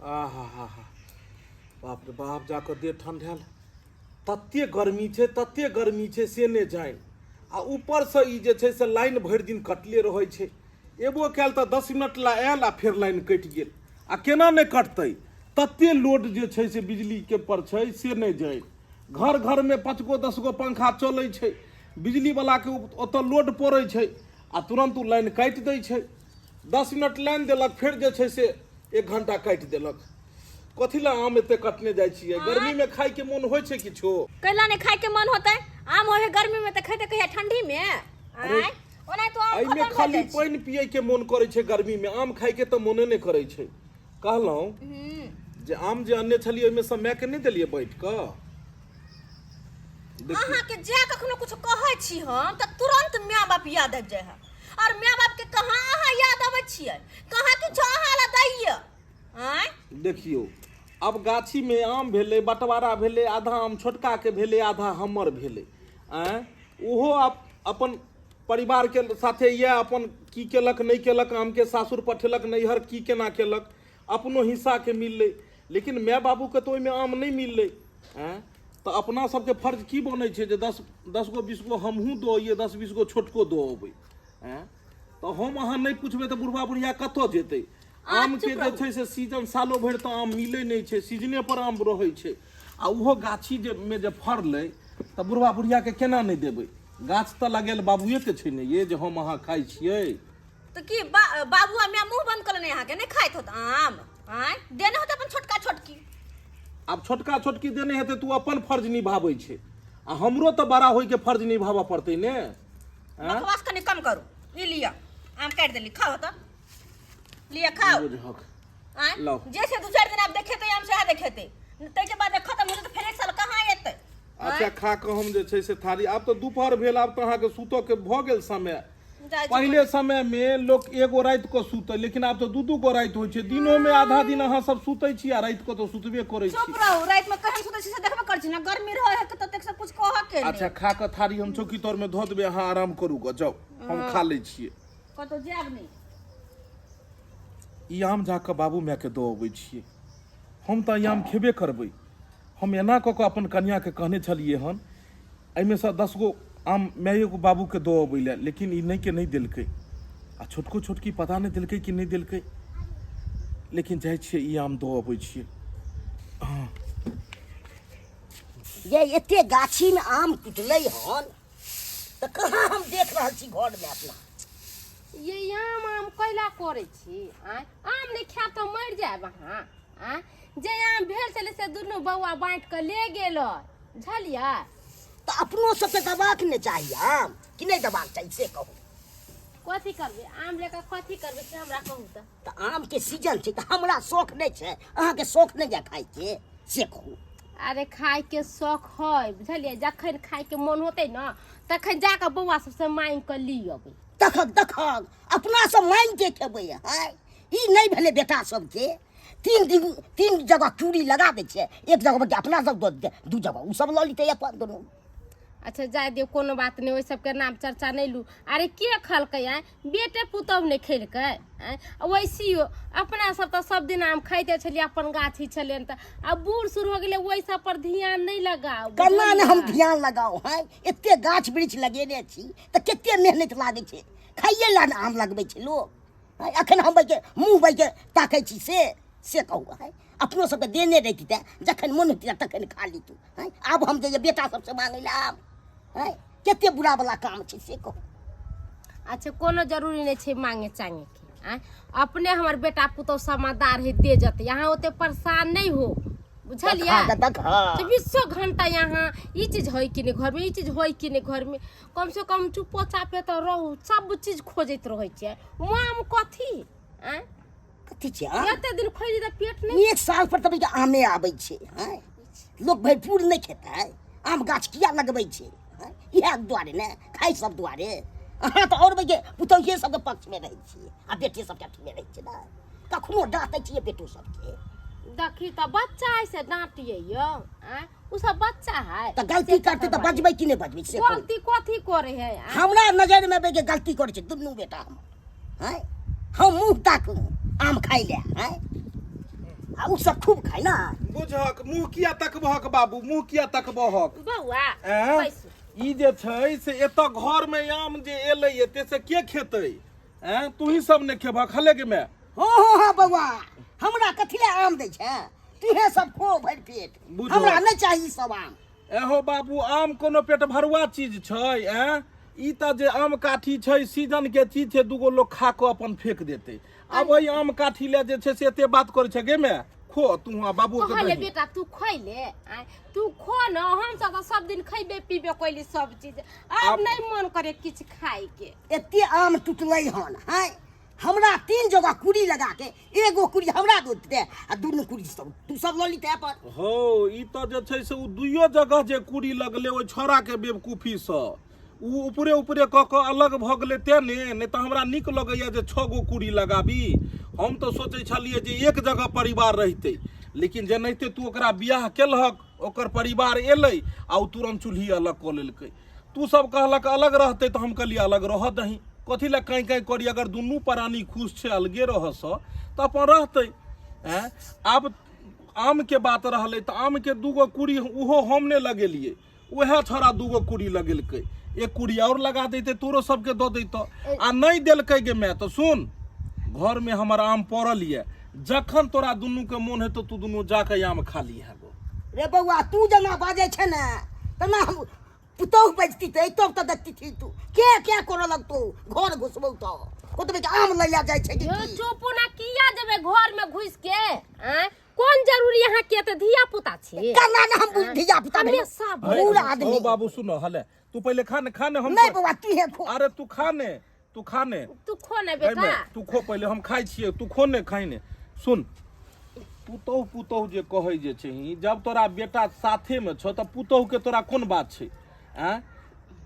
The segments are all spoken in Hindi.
आहा हा हा बाप रे बाप जाकर दे ठंडायल तते गर्मी छै से ने जान आ ऊपर से ई जे छै से लाइन भरि दिन कटले रहै छै एबो कैल तऽ 10 मिनट ला आयल आ फेर लाइन कटि गेल आ केना नहि कटतै तते लोड जे छै से बिजली के पर छै से नहि जाय घर घर में 5 गो 10 गो पंखा चलै छै बिजली वाला के ओतऽ लोड पड़ै छै आ तुरंत उ लाइन काटि दै छै 10 मिनट लाइन देलक फिर जे छै से 1 घंटा काटि देलक कथी ला आम एते कटने जाइ छियै गर्मी में खाय के मन होइ छै किछो कैला ने खाय के मन होतै आम होय गर्मी में त खेते कहिया ठंडी में आय ओना तो आम खत्म में खाली पानी पिए के मन करे छै गर्मी में आम खाय के त मने नहि करे छै कहलौं जे आम जे अन्ने छलिए ओइ में समय के नहि देलिए बैठ क अहाँ के जे कखनो कुछ कहै छी हम त तुरंत माय बाप याद आबि जाय है और माय बाप के कहां अहाँ याद आबै छियै कहां किछो अहाँ ला दैय आय देखियो अब गाछी में आम भेले बंटवारा भेले आधा आम छोटका के भेले आधा हमर भेले ओहो अपन परिवार के साथे ये अपन की केलक नहीं केलक आम के सासुर पठेलक नैहर की केना केलक अपनो हिस्सा के मिलले लेकिन माय बाबू के तो ओइमे आम नहीं मिलले तो अपना सबके फर्ज की बनै छै जे 10 गो 20 गो हमहूँ दो 10 20 गो छोटको दो अबै तो हम अहाँ नहीं पूछबै तो बुढ़वा बुढ़िया कतऽ जेतै आम के जे छै से सीजन सालो भरि तो आम मिलै नहीं छै सीजने पर आम रहै छै आ उहो गाछी जे में जे फड़लै तऽ बुढ़वा बुढ़िया के केना नहीं देबै गाछ तऽ लगेल बाबुए के छै ने ये जे हम अहाँ खाइ छियै तो की बाबू आ मैं मुंह बंद करने अहाँ के नहीं खाइत होत आम आय देने होत अपन छोटका छोटकी अब छोटका छोटकी देने हेतै तू अपन फर्ज निभाबै छै आ हमरो तऽ बड़ा होय के फर्ज निभाबऽ पड़तै ने बकवास कनी कम करू ई लिया आम काट देली खाओ त लिया खाओ आय जैसे 2-4 दिन आप देखेते हम से देखेते तै के बाद खत्म हो त फिर एक साल कहां एतै अच्छा खा के हम जे छै से थारी आब तो दोपहर भेल आब तो अहाँ के सूतो के भ गेल समय पहले समय में लोग एगो रात को सूते लेकिन आब तो 2-2 गो रात होय छै दिनो में आधा दिन अहाँ सब सूते छी आ रात को तो सुतबे करै छी चुप रहू रात में कहीं सूते छी से देखबे कर छी ना गर्मी रहे है त तक से कुछ कह के अच्छा खा के थारी हम चौकी तौर में धो देबे अहाँ आराम करू ग जाओ हम खा लै छियै कतो जाब नहीं ई आम जाके बाबू माय के दो अबै छियै हम तऽ ई आम खेबे करबै हम एना कऽ के अपन कन्या के कहने छलिए हन एहिमे से 10 गो आम माये को बाबू के दो अबै ले लेकिन ई नहीं के नहीं देलकै आ छोटको छोटकी पता नहीं देलकै कि नहीं देलकै लेकिन जाइ छियै ई आम दो अबै छियै ये एते गाछी में आम टूटलै हन त कहाँ हम देख रहल छी घर में अपना ये आम कैला करे छी आम नहीं खा तो मर जाब अहाँ जे आम भेल छलै से दुनू बौआ बाँट के ले गेल झलिया तो अपनो सबके दबाक ने चाहिए आम कि नहीं दबाक चाहिए से कहू कथी करबे आम लेकर कथी करबे से हमरा कहू तो आम के सीजन छै तो हमरा शौक नहीं छै अहाँ के शौक नहीं है खाय के से कहू अरे खाय के शौक है बुझलिए जखन खाय के मन होते ना तखन जाके बौआ सबसे मांग के ली अबै तखक अपना सब मांग के खेबै है ई नहीं भेले बेटा सबके 3 जगह चूड़ी लगा दे छै एक जगह अपना सब दू जगह उ सब ल लीते अपन दोनों अच्छा जाय दियो कोनो बात नहीं ओइ सब के नाम चर्चा नहीं लू अरे के खलकै बेटे पुतौह ने खेलकै वैसियो अपना सब तो सब दिन आम खाइते छलिए अपन गाछी छलेन त अब बूढ़ शुरू हो गेले ओइ सब पर ध्यान नहीं लगाओ कन्ना ने हम ध्यान लगाओ है एते गाछ वृक्ष लगेने छी त केते मेहनत लागे छै खाइए ला आम लगबै छै लोग अखन हम के मुंह के ताकै छी से कहू है अपनो सबके देने रही त जखन मन होती तखन खा ली तू है अब हम जे बेटा सबसे मांगे ला आम है केते बुरा वाला काम छै से कहू अच्छा कोनो जरूरी नहीं छै मांगे चांगे के अपने हमर बेटा पुतौह समझदार है दे जते यहाँ ओते परेशान नहीं हो बुझलिया 24 घंटा यहाँ ई चीज होई कि नहीं घर में ई चीज होई कि नहीं घर में कम से कम चुप्पो चापे तो रहू सब चीज खोजत रहै छै आम कथी कथी छै एते दिन खोजि त पेट नहीं एक साल पर तब आमे आबै छै हैं लोग भरपूर नहीं खेतै आम गाछ किया लगबै छै इएह दुआरे ने खाइ सब दुआरे अहाँ तो और बगे पुतौहिए सबके पक्ष में रहै छियै आ बेटी सबके अथी में रहै छै ना कखनो डांटै छियै बेटो सबके देखी त बच्चा ऐसे डांटिए यो उ सब बच्चा है त गलती करते त बजबै कि नहीं बजबै से गलती कथी करे है हमरा नजर में बेगे गलती करै छै दुनू बेटा हम हैं हम मुंह ताकू आम खाइ ले हैं उ सब खूब खाए ना। बुझक मुंह किया तकबहक बाबू, मुंह किया तकबहक? बौआ हैं? बैसू। ई जे छै से एतऽ घर में आम जे एलै एते से के खेतै? हैं तू ही सब ने खेबह खले के मैं? हाँ बउआ, हमरा कथी ले आम दै छै? तुहे सब खो भरि पेट, बुझो। हमरा नहीं चाहिए सब आम। एहो बाबू आम कोनो पेट भरुआ चीज छै? हैं ई त जे आम काठी छै सीजन के चीज छै, दूगो लोग खा के अपन फेंक देते। अब वही आम काठी ले जे छै से एते बात करे छै गे मैं? खो तू बाबू के कहले दही। बेटा तू खैले तू खो न, हम सब दिन खैबे पीबे कोइली सब चीज। अब नहीं मन करे किछ खाए के। एते आम टूटलै हन है, हमरा 3 जगह कुड़ी लगा के एगो कुड़ी हमरा दो दे आ दुनू कुड़ी सब तू सब ल ली ते पर। हो ई त जे छै से उ दुइयो जगह जे कुड़ी लगले ओइ छोरा के बेवकूफी सँ उ ऊपरे ऊपरे क के अलग भ गेलै तेने। नहीं त हमरा निक लगैया जे 6 गो कुड़ी लगाबी। हम तो सोचै छलिए जे एक जगह परिवार रहितै, लेकिन जेनाहिते तू ओकरा बियाह केलहक ओकर परिवार एलै आ उ तुरंत चूल्ही अलग क लेलकै। तू सब कहलक अलग रहतै त हम कहलिए अलग रह दही, कथी ला कहीं कहीं करी? अगर दुनू प्राणी खुश छै अलगे रहस त अपन रहतै। हैं अब आम के बात रहलै त आम के दूगो कुड़ी उहो हम ने लगेलिए, उहे छोरा दूगो कुड़ी लगेलकै। एक कुड़ी और लगा देते तोरो सबके दो दैत आ नहीं देलकै गे मैं। तो सुन, घर में हमर आम पड़ल ये, जखन तोरा दुनू के मोन हेतौ तू दुनू जाके आम खा लीहे गो। रे बउआ तू जना बाजे छै ना, तना हम पुतौह बजती ते तब त देखती थी तू के करे लगतो घर घुसबौ त कोतबे के आम लइया जाय छै कि यो चुप ना किया जबे घर में घुस के? कौन जरूरी यहाँ के त धिया पुता छी? कना ना हम बुद्धिया पुता नहीं हमेशा पूरा आदमी। ओ बाबू सुनो हले, तू पहले खाने हम नहीं बउआ तू हे खो। अरे तू खाने तू खो ना भाई बेटा। मैं, तू खो पहले, हम खाई छिए, तू खो ने खाई ने। सुन पुतौह पुतौह जे कहै जे छै, जब तोरा बेटा साथे में छ त पुतौह के तोरा कोन बात छै?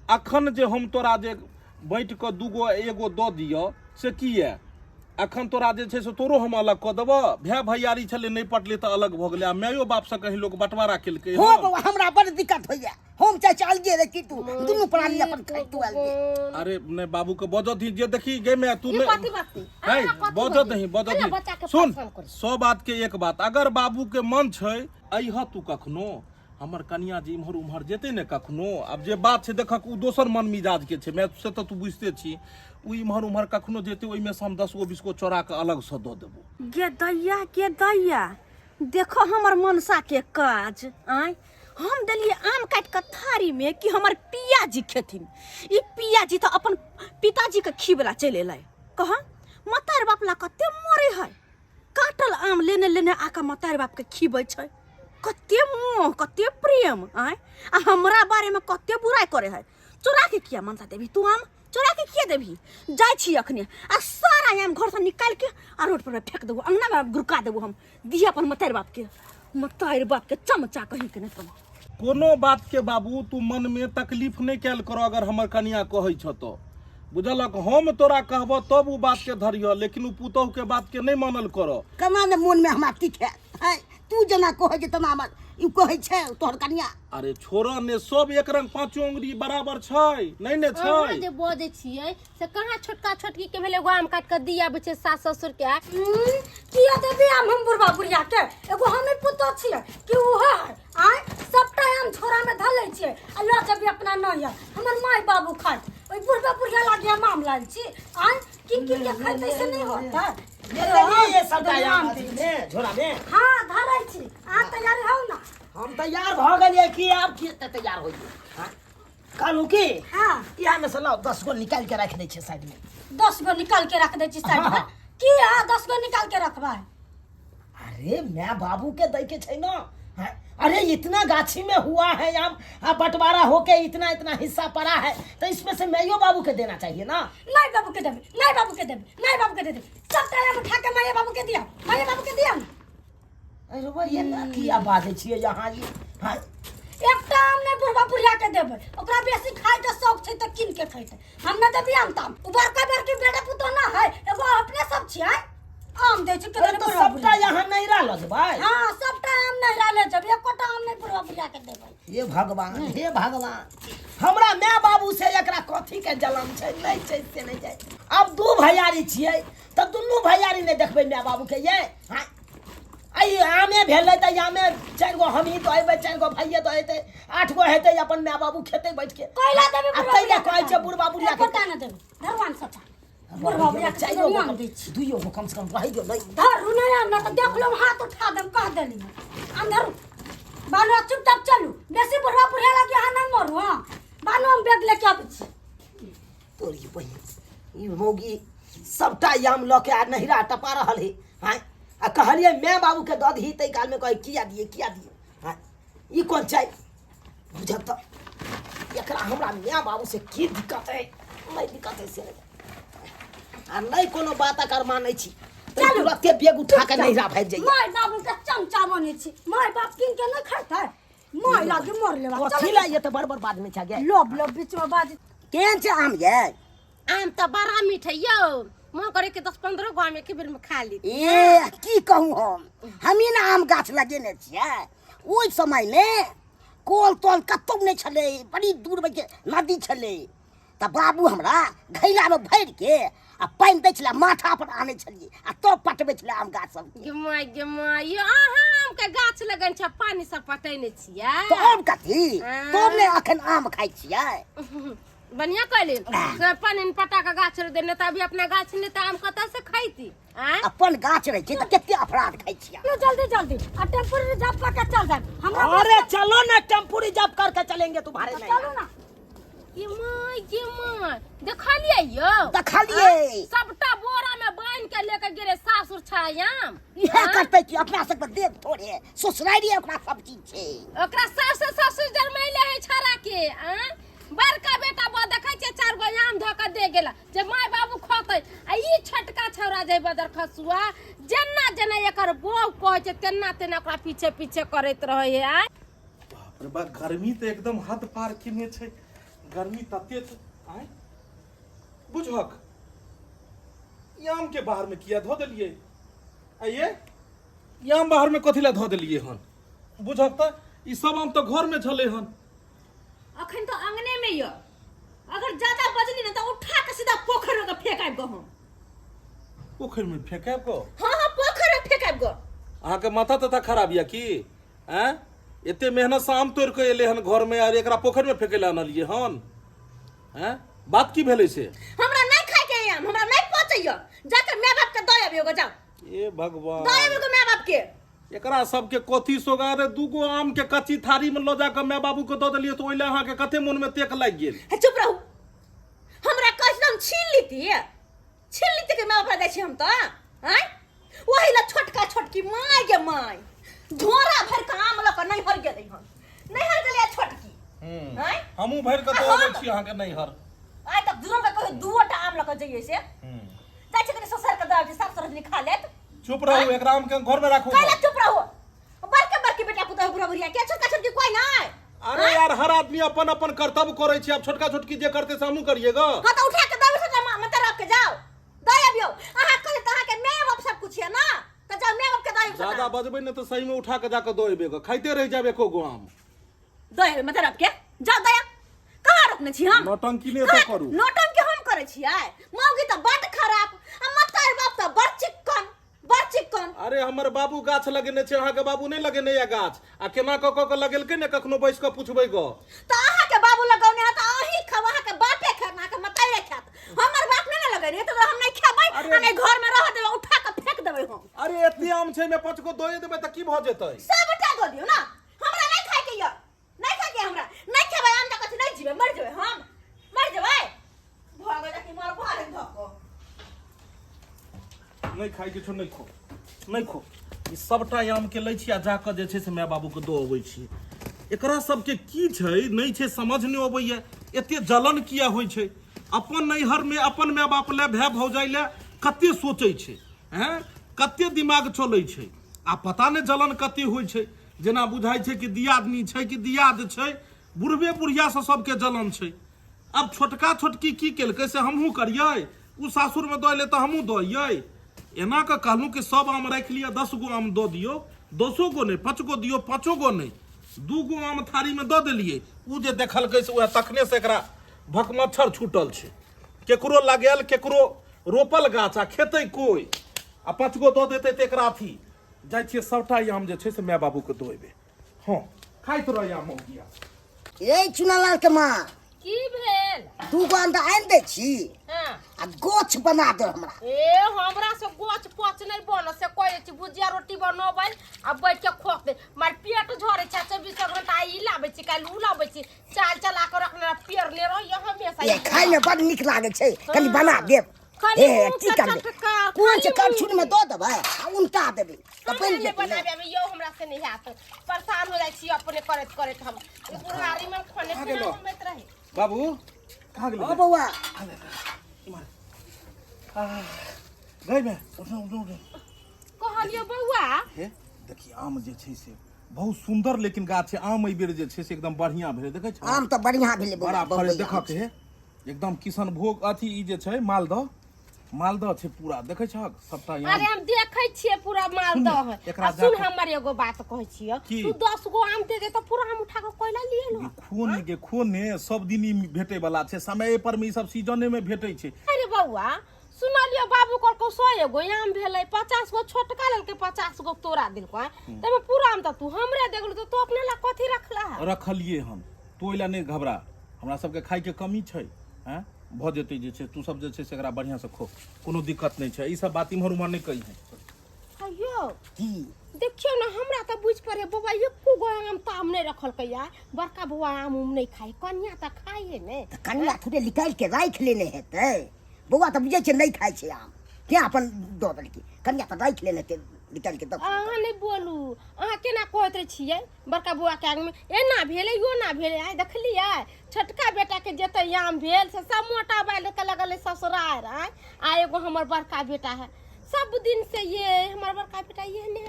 अखन जे हम तोरा जे बैठ के दूगो एगो दऽ दियौ से की है? अखन तोरा जे छै से तोरो हम अलग कऽ देबऽ। भाय भैयारी छलै नहीं पटले त अलग भ गेलै। आ मायो बाप से कहीं लोग बंटवारा केलकै। हो बउआ हमरा बड़ दिक्कत होइया, हम चाहे चल जे रे कि तू दुनू प्राणी अपन खाइतू अलगे। अरे नहीं बाबू के बजत ही जे देखी गे मैं तू ई कथी बात थी? नहीं बजत नहीं बजत अरे बच्चा नहीं। के सुन परेशान करी। 100 बात के एक बात, अगर बाबू के मन छै अइह तू कखनो, हमर कनिया जे इम्हर उम्हर जेते ने कखनो, अब जे बात छै देखक उ दोसर मन मिजाज के छै, मैं से तो तू बुझते छी। उ इम्हर उम्हर कखनो जेते ओइ में से हम 10 गो 20 गो चोरा के अलग से दऽ देबो। गे दैया देखो हमर मनसा के काज। हम देलिए आम काट के थारी में कि हमर पियाजी खेथिन। ई पियाजी तो अपन पिताजी के खीबला चले एलै। कह मतार बाप ला कते मरे है, काटल आम लेने लेने आका मतार बाप के खीबै छै। कते मोह कते प्रेम आ हमरा बारे में कते बुराई करे है। चोरा के किया मनसा देवी तू आम? चोरा के किया देवी? जाय छी अखने आ सारा आम घर से निकाल के आ रोड पर फेंक देबो, अंगना में गुरका देबो हम। दिया अपन मतार बाप के चमचा कहीं के नहीं। कोनो बात के बाबू तू मन में तकलीफ नहीं कैल करो। अगर हमर कनिया कहै छ तो बुझलक, हम तोरा कहबो तब उ बात के धरियो, लेकिन उ पुतौह के बात के नहीं मानल करो। कना ने मन में हमरा तिख है, तू जना कहे जे तना हमर ई कहे छै तोहर कनिया। अरे छोरा ने सब एक रंग 5 उंगली बराबर छै नहीं ने छै? अहाँ जे बजै छियै से कहाँ छोटका छोटकी के भेले एगो आम काट के दिया बेचे सास ससुर के। किया देबी आम हम बुढ़बा बुढ़िया के? एगो हम पुतो छियै कि उ है सबटा आम छोरा में धलै छियै आ ल जबी अपना नहीं है हमर माय बाबू खाय। ओइ बुढ़बा बुढ़िया लागे आम लाल छी किन के खैतै से नहीं होता। ये सबटा आम दे झोरा में। हां धरै छी। तैयार हो ना? हम तैयार भ गेलिए कि आब की तैयार होइए? कहलू की हां इहा में से लाओ 10 गो निकाल के रख दै छै साइड में। 10 गो निकाल के रख दै छी साइड में। की 10 गो निकाल के रखबा? अरे मैं बाबू के दै के छै ना। अरे इतना गाछी में हुआ है आम, बंटवारा होके इतना इतना हिस्सा पड़ा है, तो इसमें से मैयो बाबू के देना चाहिए ना। नहीं बाबू के देबे, नहीं बाबू के देबे, नहीं बाबू के दे दे। सबटा आम उठा के माये बाबू के दिया, माये बाबू के दिया। अरे वो ये ना किया बाजे छिए यहाँ ये। हां एकटा आम ने बुढ़बा बुढ़िया के देबे, ओकरा बेसी खाय के शौक छै त किन के खैते। हम न देबी आम ताम। उ बड़का बड़की बेटा पुतो ना है, एगो अपने सब छियै आम दे छै के तो सबटा यहाँ नहीं रह लो भाई। हां सबटा आम नहीं रहले जब एकोटा आम नहीं बुढ़बा बुढ़िया के देबे। हे भगवान हमरा माय बाबू से एकरा कथी के जलन छै? नहीं छै से नहीं जाय। अब 2 भैयारी छियै त दुनू भैयारी ने देखबै माय बाबू के ये। हां आई भेलै त यामे 4 गो हमही तो हेबै 4 गो भाइये तो हेतै 8 गो हेतै अपन माय बाबू खेतै बैठ के कोइला देबे आ तैले कहै छै बुढ़ बाबू ला के पता न देबे भगवान सचा बुढ़ बाबू या चाहिए नाम दै छी दुइयो गो कम से कम रहि दियो नै धर नहीं हम त देख लो हाथ उठा देम कह देली अंदर बानो चुपचाप चलू बेसी बुढ़वा बुढ़िया लगे हां न मरू हां बानो हम बैग लेके आबै छी तोरी बहिन ई मोगी सबटा याम ल के आ नहिरा टपा रहल है हां आ कहलिए मैं बाबू के दद ही तै काल में कहे किया दिए हां ई कोन चाय बुझत त एकरा हमरा मैं बाबू से की दिक्कत है नहीं दिक्कत है से आ नहीं कोनो बात कर मानै छी चल तुरंते बेग उठा के नहिरा भाग जाइए माय बाबू के चमचा बने छी माय बाप किन के न खातै माय लागे मर लेबा कथी लाइए त बड़ बात में छ गए लोभ बीच में बाज केन छै आम ये आम तो बड़ा मीठ है यो मन करे के 10-15 गो आम एक बेर में खा ली ए की कहूँ हमी ना आम गाछ लगेने छियै ओइ समय में कोल तोल कतौ नहीं छले बड़ी दूर में नदी छले त बाबू हमरा घैला में भर के आ पानी दै छले माथा पर आने छलिए आ तो पटबै छले आम गाछ सब गेमा यो अहाँ आम के गाछ लगन छ पानी सब पटैने छियै तो आम कथी तो ने अखन आम खाइ छियै बढ़िया कहले से पानी पटा के गाछ देने त अभी अपना गाछ ने त आम कत से खाइती अपन गाछ रहे छै त केते अपराध खाइ छियै जल्दी जल्दी आ टेम्पो रिजर्व करके चल जाए हमरा अरे चलो ना टेम्पो रिजर्व करके चलेंगे तुम्हारे नहीं चलो ना ये माय देखलिए यो देखलिए सबटा बोरा में बांध के लेके गेले सासुर छायाम इहे करते कि अपना सब के देख थोड़े ससुरारी अपना सब चीज छै ओकरा सास ससुर जरमैले है छरा के बड़का बेटा बा देखै छै 4 गो आम धो के दे गेला जे माय बाबू खतै आ ई छोटका छौरा जे बदर खसुआ जेना जेना एकर बौ कहै छै तेना तेना ओकरा पीछे पीछे करैत रहै है बाप रे बा गर्मी तो एकदम हद पार केने छै गर्मी तते छै आय बुझक ई आम के बाहर में किया धो देलिए आइए ई आम बाहर में कथि ला धो देलिए हन बुझक त ई सब आम तो घर में छले हन अखन तो अंगने में यो अगर ज्यादा बजली न त उठा के सीधा पोखर में फेंकाब गो हम पोखर में फेंकाब को हां पोखर में फेंकाब गो अहाँ के माथा तथा खराब या की हैं एते मेहनत से आम तोड़ के एले हन घर में और एकरा पोखर में फेंकेला आनलिए हन हैं बात की भेलै से हमरा नहीं खाए के आम हमरा नहीं पचैयो जाके माय बाप के दय अबियो गो जाओ ए भगवान दय अबियो माय बाप के एकरा सबके कथी सोगारे दूगो आम के कच्ची थारी में लो जाकर माय बाबू को दे दिलिए तो ओइले अहाँ के कते मन में तेक लाग गेल चुप रहू हमरा कसम छीन लीती के माय बाप दै छी हम त हैं ओही ला छोटका छोटकी माय गे माय झोरा भर के आम ल के नहीं हर गेलै हन नहीं हर गेलै छोटकी हैं हमहू भर के तो अबै छी अहाँ के नहीं हर आइ तक दुनो के कहि दुओटा आम ल के जइए से जाय छै कनी ससुर के दब सब सरजनी खा लेत चुप रहू एकरा आम के घर में राखू काहे चुप रहू बड़के बेटा पुतहु बुढ़ा बुढ़िया के छोटका छोटकी कोई नहीं अरे यार हर आदमी अपन अपन कर्तव्य करे छी अब छोटका छोटकी जे करते से हमहू करिएगा हां तो उठा के दब से मत रख के जाओ दय अबियो अहाँ कहे त अहाँ के माय बाप सब कुछ है ना त जाओ माय बाप के दय ज्यादा बजबै न तो सही में उठा के जाके दो एबेगा खाइते रह जाबे एको गो आम दय मत रख के जाओ दया कहां रखने छी हम नौटंकी ने तो करू नौटंकी हम करे छियै मौगी त बड खराब आ मतार बाप त बड़ चिक्कन अरे हमर बाबू गाछ लगेने छै अहाँ के बाबू नहीं लगेने या गाछ आ केना क लगेलकै ने कखनो बैस के पूछबै गो त अहाँ के बाबू लगौने है त अही खवा के बापे खाना के मताई रखत हमर बाप ने लगेने त हम नहीं खेबै आ नहीं घर में रह देबै उठा के फेंक देबै हम अरे एते आम छै में 5 गो दोए देबै त की भ जेतै सबटा दो दियो ना हमरा नहीं खाए के या नहीं खाए के हमरा नहीं खेबै आम त कथि नहीं जीवे मर जेबै हम मर जेबै भागो जाके मार भारे धको नहीं खाइ के छो नहीं खो ई सबटा आम के लै छी आ जाके जे छै से माय बाबू के दो अबै छी एकरा सबके की छै नहीं छै समझ नहीं अबैया एते जलन किया होइ छै अपन नैहर में अपन माय बाप ले भाय भौजाई ले कते सोचै छै हैं कते दिमाग चलै छै आ पता नहीं जलन कते होइ छै जेना बुझाइ छै कि दियादनी छै कि दियाद छै बुढ़बे बुढ़िया से सबके जलन छै अब छोटका छोटकी की केलकै से हमहूँ करियै उ सासुर में दऽ ले तऽ हमहूँ दइयै एना के कहलूँ कि सब आम राखि लिया 10 गो आम दो दियो 200 गो नहीं 5 गो दियो 5 गो नहीं 2 गो आम थारी में दो दिलिए उ जे देखलकै से वह तखने से एकरा भकमच्छर छूटल छै केकरो लागल केकरो रोपल गाछ आ खेतै कोई आ 5 गो दो देतै त एकरा अथी जाइ छियै सबटा आम जे छै से माय बाबू के दोइबे। हाँ खाइत रह आम मौगिया। ए चुनालाल के माँ की भेल? 2 गो अंडा आनि दै छी हाँ आ गोछ बना दे हमरा। ए हमरा से गोछ पच नहीं बन से कहै छी भुजिया रोटी बनबै आ बैठ के खोक दे मार पेट झरे छै 24 घंटा ई लाबै छी काल उ लाबै छी चाल चला के रखने पेरने रह यहाँ हमेशा ये खाइ में बड़ नीक लागे छै कनी बना देब। ए की करबे कोन से करछुल में दो देबै आ उनटा देबै त बन पहले जेतै। बनाबे में यो हमरा से नहीं हाथ परेशान हो जाय छी अपने करत करत हम ई बुढ़ारी में खाने पीना में रहे। बाबू कहाँ गेलै? ओ बौआ गई में उठ। कहलियो बौआ हे देखी आम जे छै से बहुत सुंदर लेकिन गाछ छै। आम एहि बेर जे छै से एकदम बढ़िया भेलै देखे छ। आम त बढ़िया भेलै बड़ा बौआ फड़े देखा के हे एकदम किशनभोग अथी ई जे छै मालदह छै पूरा देखे छ सबटा अरे यहाँ। हम देखे छिए पूरा मालदह है। एकरा सुन जाके- हमर एगो बात कहै छियो की? तू 10 गो आम दे दे त पूरा आम उठा के कोइला लिए लो। खोने सब दिन ई भेटे वाला छै समय पर में ई सब सीजने में भेटे छै। अरे बौआ सुनलियो बाबू कहल को 100 गो आम भेलै 50 गो छोटका लेल के 50 गो तोरा देलको तमे पूरा आम त तू हमरे देगलू त तू अपने ला कथी रखला है? रखलिए हम तोइला नहीं घबरा हमरा सबके खाइ के कमी छै हैं भ जेतै जे छै तू सब जे छै से एकरा बढ़िया से खो कोनो दिक्कत नहीं छै। ई सब बात इम्हर उम्हर नहीं कही है। अयो की देखियो ना हमरा त बुझ पड़े बौआ एको गो आम त आम नहीं रखल कैया बड़का बौआ आम उम नहीं खाए कन्या त खाए ने त कनिया थोड़े निकाल के राख लेने हेतै। बौआ त बुझे छै नहीं खाइ छै आम क्या अपन दो देलकी कनिया त राख लेने हेतै निकाल के। अहाँ नहीं बोलू अहाँ केना कहत रहे छियै बड़का बुआ के आगे में एना भेले यो ना भेले आइ देखलियै छोटका बेटा के जते आम भेल से सब मोटा बैल के लगल ससुरार आ एगो हमर बड़का बेटा है सब दिन से ये हमर बड़का बेटा ये ने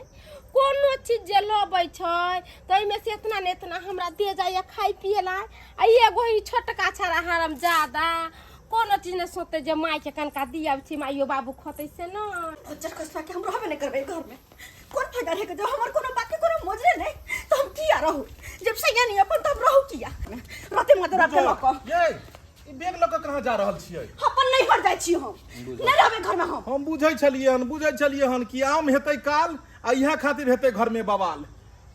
कोनो चीज जे लबै छै त में से इतना ने इतना हमरा दे जाय खाइ पिए ला आ एगो ई छोटका छरा हरम ज्यादा कोनो चीज ने सोते जे माई के कनका दिया छी माइयो बाबू खतै से न खच्चर खसवा के हम रहबे नहीं करबे घर में। कौन फायदा है कि जब हमार कोनो बात के कोनो मोजरे नहीं तो हम किया रहू जब सैया नहीं अपन तो हम रहू किया राते मदरा पे लको ये ई बैग ल के कहां जा रहल छियै? अपन नहीं हट जाय छी हम नहीं रहबे घर में हम बुझै छलिए हन कि आम हेतै काल आ इहा खातिर हेतै घर में बवाल।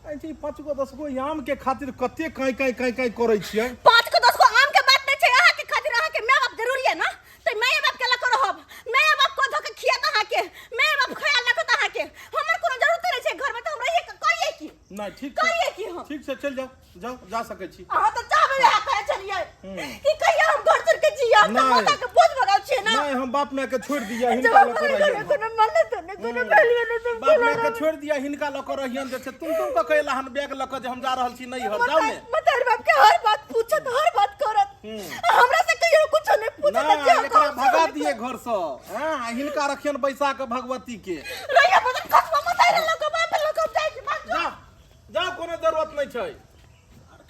ऐ जी 5 गो 10 गो आम के खातिर कते काई करै छियै। 5 को 10 को आम के बात नहीं छै अहाँ के खातिर अहाँ के माय बाप जरूरी है ना तो माय बाप के ला कर रहब माय बाप को धो के खिया अहाँ के माय बाप ख्याल रखत अहाँ के हमर कोनो जरूरत नहीं छै घर में तो हम रहिए करिए की नहीं ठीक करिए की हम ठीक से चल जाओ जा सकै छी। अहाँ तो चाहबे रहा करे चलिए कि कहिया हम घर चल के जिया हम तो नहीं। माता के बोझ भगाव छी ना नहीं हम बाप माय के छोड़ दिया जब हिनका ल कोई कर घर में कोनो मन तो नहीं कोनो पहले ने तुम बाप माय के छोड़ दिया हिनका ल कर रहियन जे छै तुम का कहला हन बैग ल के जे हम जा रहल छी नहीं हर जाओ ने मतार बाप के हर बात पूछत हर बात करत हमरा से कहियो कुछ नहीं पूछत ना जे एकरा भगा दिए घर से हां हिनका रखियन बैसा के भगवती के रहिया बदन कसमा मतार लोग बाप लोग जाय छी बात जा कोनो जरूरत नहीं छै।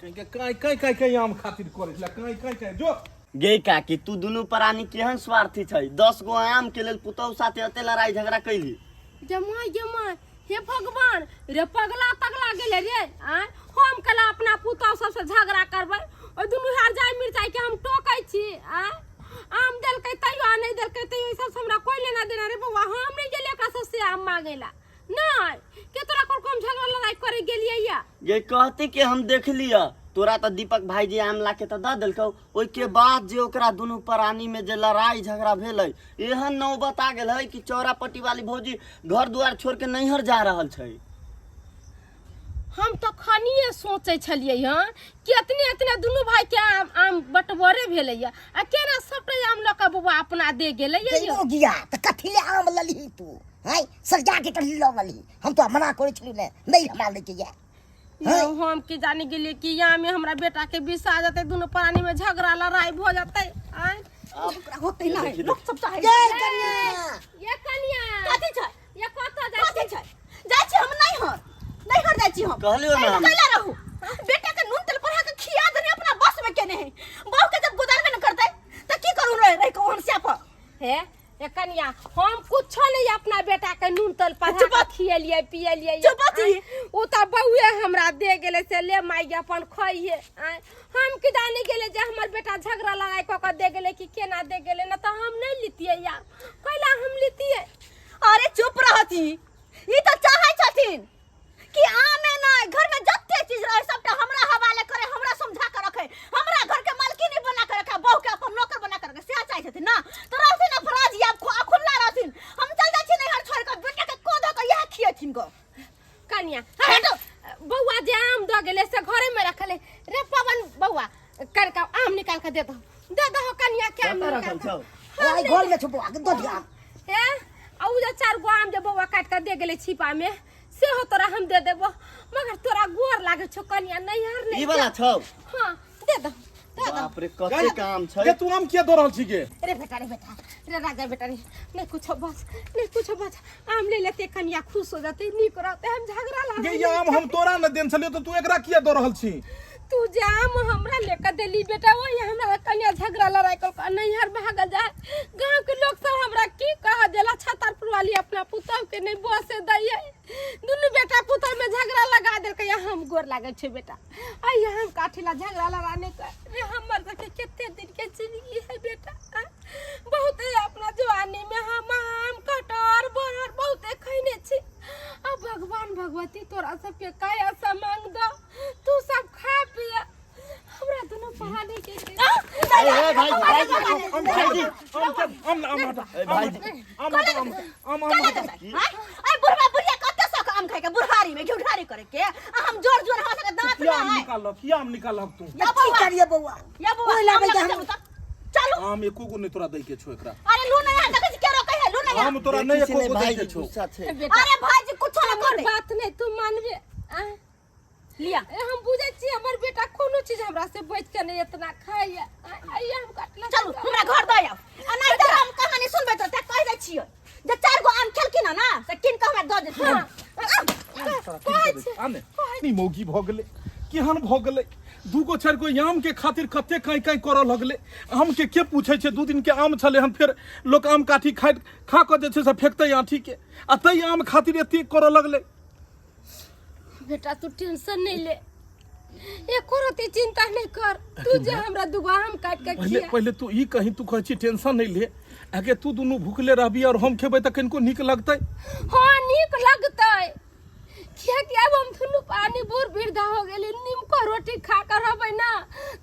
कहीं कहीं आम खातिर करे छला कहीं जो गे काकी तू दुनू प्राणी केहन स्वार्थी छै 10 गो आम के लेल पुतौ साथे अते लड़ाई झगड़ा कैली। जमाई हे भगवान रे पगला तगला गेले रे हम कला अपना पुतौ सबसे झगड़ा करबै ओ दुनू हार जाय मिर्चाई के हम टोकै छी आम देलकै तैयो नहीं देलकै तैयो ई सब हमरा कोई लेना देना रे बौआ हम नहीं गेलिए एकरा सबसे आम मांगेला नहीं के तोरा कोन हम झगड़ा लड़ाई करे गेलिए या गे कहते कि हम देख लिया तोरा तो दीपक भाईजी आम ला के तो द देलकौ ओइ के बाद जे ओकरा दुनू प्राणी में जे लड़ाई झगड़ा भेलै एहन नौबत आ गेल है कि चौरापट्टी वाली भौजी घर दुआर छोड़ के नैहर जा रहल छै। हम तो खनिए सोचे छलिए हन कि इतने दुनू भाई के आम बंटवारे भेलै या आ केना सबटा आम ल के बौआ अपना दे गेलै या गिया त कथी ले आम लली तू है सरजा के कली लली हम तो मना करे छलु ने नहीं हमरा लेके जा हम की जाने गेलिए कि यहाँ में हमरा बेटा के बिसा जाते दोनों प्राणी में झगड़ा लड़ाई हो जाते ओकरा होते ना लोग सब चाहे जय कन्या ये कन्या कथी छै ये कत कथी छै जाय छी हम नहीं हर जाय छी हम कहलियो ना हम कैला रहू बेटा के नून तेल पर के खिया देने अपना बस में केने है बहू के जब गुजारबे न करते त की करू रह को हम स्याप है ये कन्या हम कुछ नहीं अपना बेटा के नून तेल पर खियलिए पियलिए उ त बउए हमरा दे गेले से ले माई अपन खइए हम की जाने गेले जे हमर बेटा झगड़ा लड़ाई क के दे गेले कि केना दे गेले न त हम नहीं लितिए या कैला हम लितिए अरे चुप रहती ई तो चाहे छथिन कि आमे ना घर में जत्ते चीज रहे सबटा हमरा हवाले करे, हमरा समझा के रखे, हमरा घर के मालकिन बना के रखे, बहू के अपन नौकर बना के रखे, से चाहे छथिन ना। तो रहथिन ना फराजी आप खुल्ला रहथिन, हम चल जाय छी नैहर छोड़ के बेटा के कोदो के यह खियथिन गो कनिया। बउआ जे आम द गेले से घरे में रखले रे पवन, बउआ कर का आम निकाल के दे दो कनिया के आम निकाल के। आई घर में छुपवा के दो दिया ए औ जे 4 गो आम जे बउआ काट के दे गेले छिपा में से हो तोरा हम दे देबो, मगर तोरा गोर लागे छो कनिया नैहर नहीं। ई वाला छौ? हां दे दो बाप रे कते काम छै। के तू आम किया दो रहल छी के? रे बेटा रे राजा बेटा रे नहीं कुछ बस आम ले लेते कनिया खुश हो जाते, निक रहते, हम झगड़ा ला। ये आम हम तोरा न देन छलियो तो तू एकरा किया दो रहल छी? तू जे आम हमरा लेकर देली बेटा वो हमरा कनिया झगड़ा लड़ाई कर नैहर भाग जाए। गांव के लोग सब हमरा की कह देला छतरपुर वाली अपना पुतौ के नहीं बसे दैए, दुनु बेटा पुतौ में झगड़ा लगा देल के हम गोर लागे छे बेटा। आई हम काठीला झगड़ा लड़ाने का रे हमर के केते दिन के जिंदगी है बेटा। बहुत अपना जवानी में हम आम कटहर बरहर बहुत खैने छी। अब भगवान भगवती तोरा सबके काया सा मांग दो, तू सब खा पिया, हमरा दोनों पहाड़ी के ए भाई आई बुढ़वा बुढ़िया कते सक आम खाए के बुढ़ारी में झुठारी करे के, हम जोर जोर हमरा के दांत ना है। किया आम निकाल तू? या की करिए बउआ? या बुआ चलो आम एको को नहीं तोरा दै के छो एकरा। अरे लू नहीं देखे छी के रोके है, लू नहीं आम तोरा नहीं एको को दै भाई के छो। गुस्सा छै। अरे भाई कुछ ना कर दे बात नहीं तू मानबे लिया। हम बुझे छी हमर बेटा कोनो चीज हमरा से बच के नहीं इतना खाइए। आई हम काटला चलू हमरा घर दे आओ, आ नहीं तो हम कहानी सुनबे तो कह दे छियो जे 4 गो आम खेलकिन ना से किन के हमरा दे दे। आने नहीं मौगी भ गेले, केहन भ गेले, 2 गो 4 गो आम के खातिर कते काई करऽ लगले। आम के पूछे छे? 2 दिन के आम छले हन, फिर लोग आम काठी खा के जे छे से फेकते आठी के, आ तई आम खातिर एते करऽ लगले। बेटा तू टेंशन नहीं ले, एको रति चिंता नहीं कर, तू जे हमरा 2 गो आम काट के खिया। पहले तू ई कहीं तू कहै छी टेंशन नहीं ले, आगे तू दोनों भूखले रहबी और हम खेबै त किनको नीक लगतै? हां नीक लगतै, क्या अब हम दुनू पानी बूढ़ वृद्धा हो गेली, नीमको रोटी खा कर रहबै ना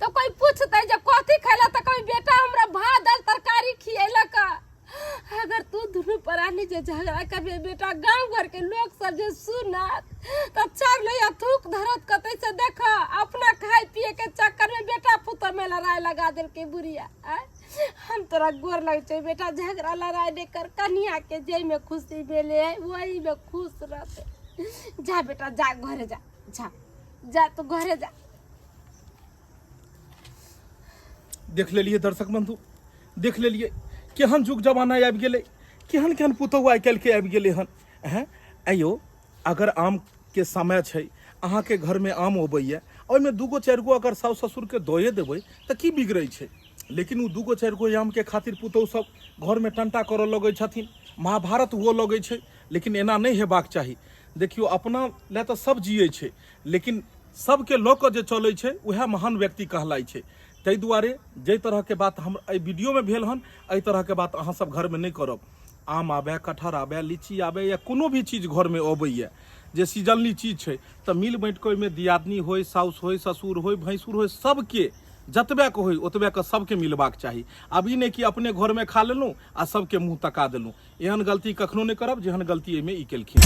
तो कोई पूछतै जे कथी खैला त कोई बेटा हमरा भात दाल तरकारी खियैलक। अगर तू दुनू प्राणी जे झगड़ा करबे बेटा, गांव घर के लोग सब जे सुनत तो चार ले थूक धरत कतै से देखा अपना खाए पिए के चक्कर में बेटा पुतो में लड़ाई लगा देल के बुढ़िया। हम तोरा गोर लग छै बेटा, झगड़ा लड़ाई नहीं कर, कन्या के जे में खुशी भेले वही में खुश रहते। जा बेटा जा घरे जा तू घरे जा। देख लेलिए दर्शक बंधु, देख लेलिए केहन जुग जमाना आबि गेलै, केहन पुतहु आइ काल्हि के आबि गेलै हन। आइयो अगर आम के समय छै, अहाँ के घर में आम अबैया, ओहिमे 2 गो 4 गो अगर साउस ससुर के दए देबै तऽ की बिगड़ै छै? लेकिन वो 2 गो 4 गो आम के खातिर पुतहु सब घर में टंटा करऽ लगै छथिन, महाभारत हुअ लगै छै। लेकिन एना नहीं हेबाक चाही। देखियो अपना ले तो सब जिये छे, लेकिन सबके लऽ कऽ जे चलै छै वह महान व्यक्ति कहलाई छै। ताहि दुआरे जे तरह के बात हम एहि वीडियो में भेल हन, एहि तरह के बात अहाँ सब घर में नहीं करब। आम आबे, कटहर आबे, लीची आबे या कोनो भी चीज घर में अबैया जे सीजनली चीज छै तऽ मिल बाँटि कऽ ओहिमे दियादनी होय, साउस होय, ससुर होय, भैंसुर होय, सबके जतबे के होय ओतबे के सबके मिलबाक चाही। अब ई नहीं कि अपने घर में खा लेलहुँ आ सबके मुँह तका देलहुँ। एहन गलती कखनो नहीं करब जेहन गलती एहिमे ई केलखिन।